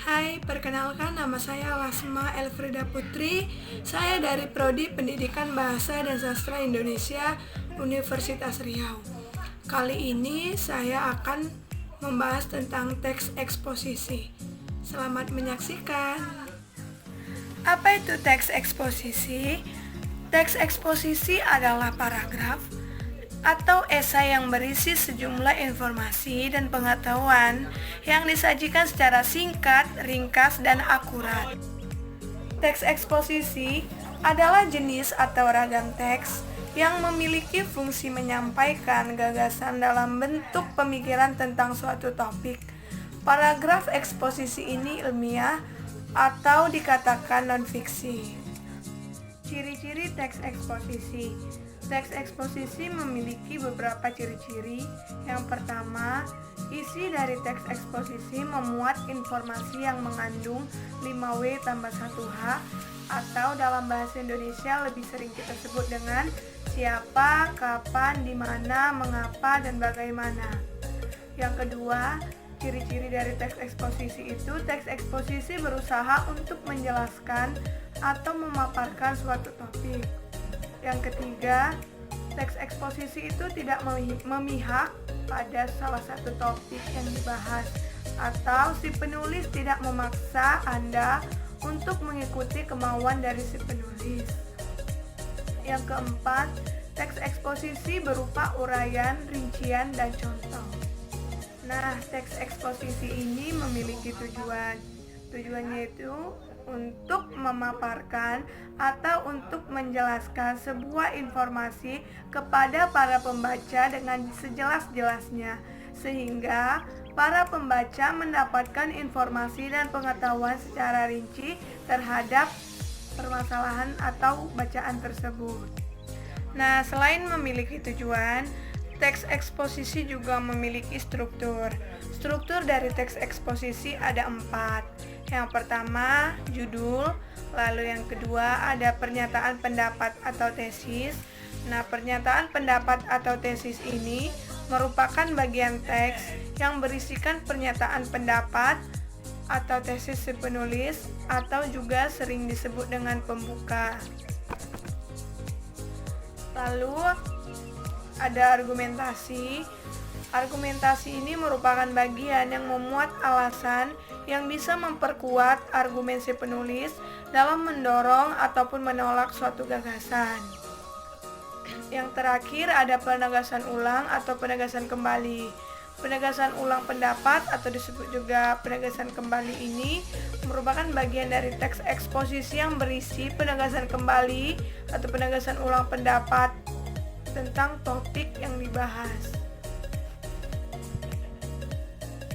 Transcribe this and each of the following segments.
Hai, perkenalkan nama saya Lasma Elfrida Putri. Saya dari Prodi Pendidikan Bahasa dan Sastra Indonesia, Universitas Riau. Kali ini saya akan membahas tentang teks eksposisi. Selamat menyaksikan. Apa itu teks eksposisi? Teks eksposisi adalah paragraf atau esai yang berisi sejumlah informasi dan pengetahuan yang disajikan secara singkat, ringkas, dan akurat. Teks eksposisi adalah jenis atau ragam teks yang memiliki fungsi menyampaikan gagasan dalam bentuk pemikiran tentang suatu topik. Paragraf eksposisi ini ilmiah atau dikatakan non-fiksi. Ciri-ciri teks eksposisi. Teks eksposisi memiliki beberapa ciri-ciri. Yang pertama, isi dari teks eksposisi memuat informasi yang mengandung 5W tambah 1H atau dalam bahasa Indonesia lebih sering kita sebut dengan siapa, kapan, di mana, mengapa, dan bagaimana. Yang kedua, ciri-ciri dari teks eksposisi itu, teks eksposisi berusaha untuk menjelaskan atau memaparkan suatu topik. Yang ketiga, teks eksposisi itu tidak memihak pada salah satu topik yang dibahas, atau si penulis tidak memaksa Anda untuk mengikuti kemauan dari si penulis. Yang keempat, teks eksposisi berupa uraian, rincian, dan contoh. Nah, teks eksposisi ini memiliki tujuan. Tujuannya itu untuk memaparkan atau untuk menjelaskan sebuah informasi kepada para pembaca dengan sejelas-jelasnya, sehingga para pembaca mendapatkan informasi dan pengetahuan secara rinci terhadap permasalahan atau bacaan tersebut. Nah, selain memiliki tujuan, teks eksposisi juga memiliki struktur. Struktur dari teks eksposisi ada 4. Yang pertama, judul. Lalu yang kedua, ada pernyataan pendapat atau tesis. Nah, pernyataan pendapat atau tesis ini merupakan bagian teks yang berisikan pernyataan pendapat atau tesis si penulis, atau juga sering disebut dengan pembuka. Lalu ada argumentasi. Argumentasi ini merupakan bagian yang memuat alasan yang bisa memperkuat argumen si penulis dalam mendorong ataupun menolak suatu gagasan. Yang terakhir ada penegasan ulang atau penegasan kembali. Penegasan ulang pendapat atau disebut juga penegasan kembali ini merupakan bagian dari teks eksposisi yang berisi penegasan kembali atau penegasan ulang pendapat tentang topik yang dibahas.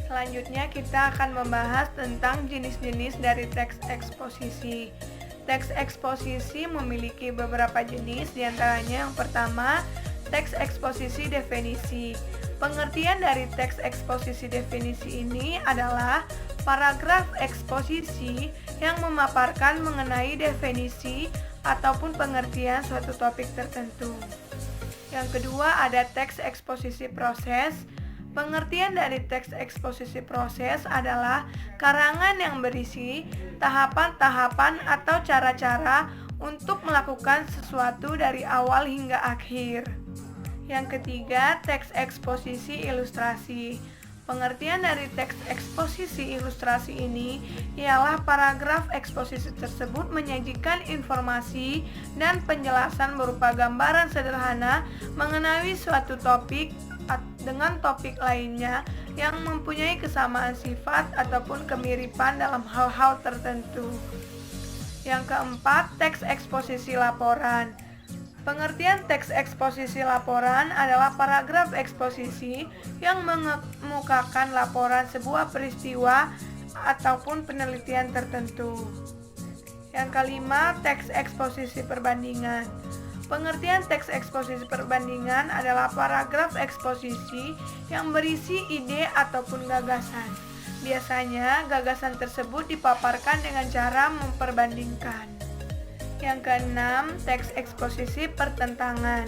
Selanjutnya kita akan membahas tentang jenis-jenis dari teks eksposisi. Teks eksposisi memiliki beberapa jenis, diantaranya yang pertama, teks eksposisi definisi. Pengertian dari teks eksposisi definisi ini adalah paragraf eksposisi yang memaparkan mengenai definisi ataupun pengertian suatu topik tertentu. Yang kedua ada teks eksposisi proses. Pengertian dari teks eksposisi proses adalah karangan yang berisi tahapan-tahapan atau cara-cara untuk melakukan sesuatu dari awal hingga akhir. Yang ketiga, teks eksposisi ilustrasi. Pengertian dari teks eksposisi ilustrasi ini ialah paragraf eksposisi tersebut menyajikan informasi dan penjelasan berupa gambaran sederhana mengenai suatu topik dengan topik lainnya yang mempunyai kesamaan sifat ataupun kemiripan dalam hal-hal tertentu. Yang keempat, teks eksposisi laporan. Pengertian teks eksposisi laporan adalah paragraf eksposisi yang mengemukakan laporan sebuah peristiwa ataupun penelitian tertentu. Yang kelima, teks eksposisi perbandingan. Pengertian teks eksposisi perbandingan adalah paragraf eksposisi yang berisi ide ataupun gagasan. Biasanya, gagasan tersebut dipaparkan dengan cara memperbandingkan. Yang keenam, teks eksposisi pertentangan.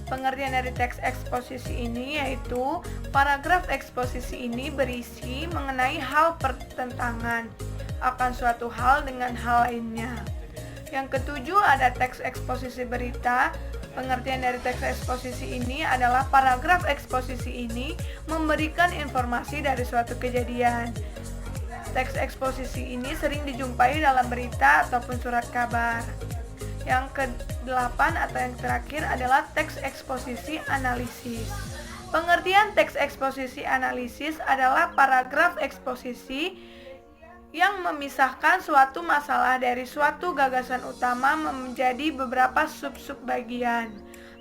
Pengertian dari teks eksposisi ini yaitu paragraf eksposisi ini berisi mengenai hal pertentangan. akan suatu hal dengan hal lainnya. Yang ketujuh ada teks eksposisi berita. Pengertian dari teks eksposisi ini adalah paragraf eksposisi ini memberikan informasi dari suatu kejadian. Teks eksposisi ini sering dijumpai dalam berita ataupun surat kabar. Yang ke-8 atau yang terakhir adalah teks eksposisi analisis. Pengertian teks eksposisi analisis adalah paragraf eksposisi yang memisahkan suatu masalah dari suatu gagasan utama menjadi beberapa sub-sub bagian,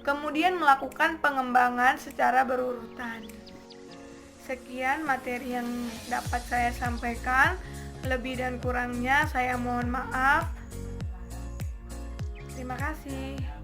kemudian melakukan pengembangan secara berurutan. Sekian materi yang dapat saya sampaikan. Lebih dan kurangnya saya mohon maaf. Terima kasih.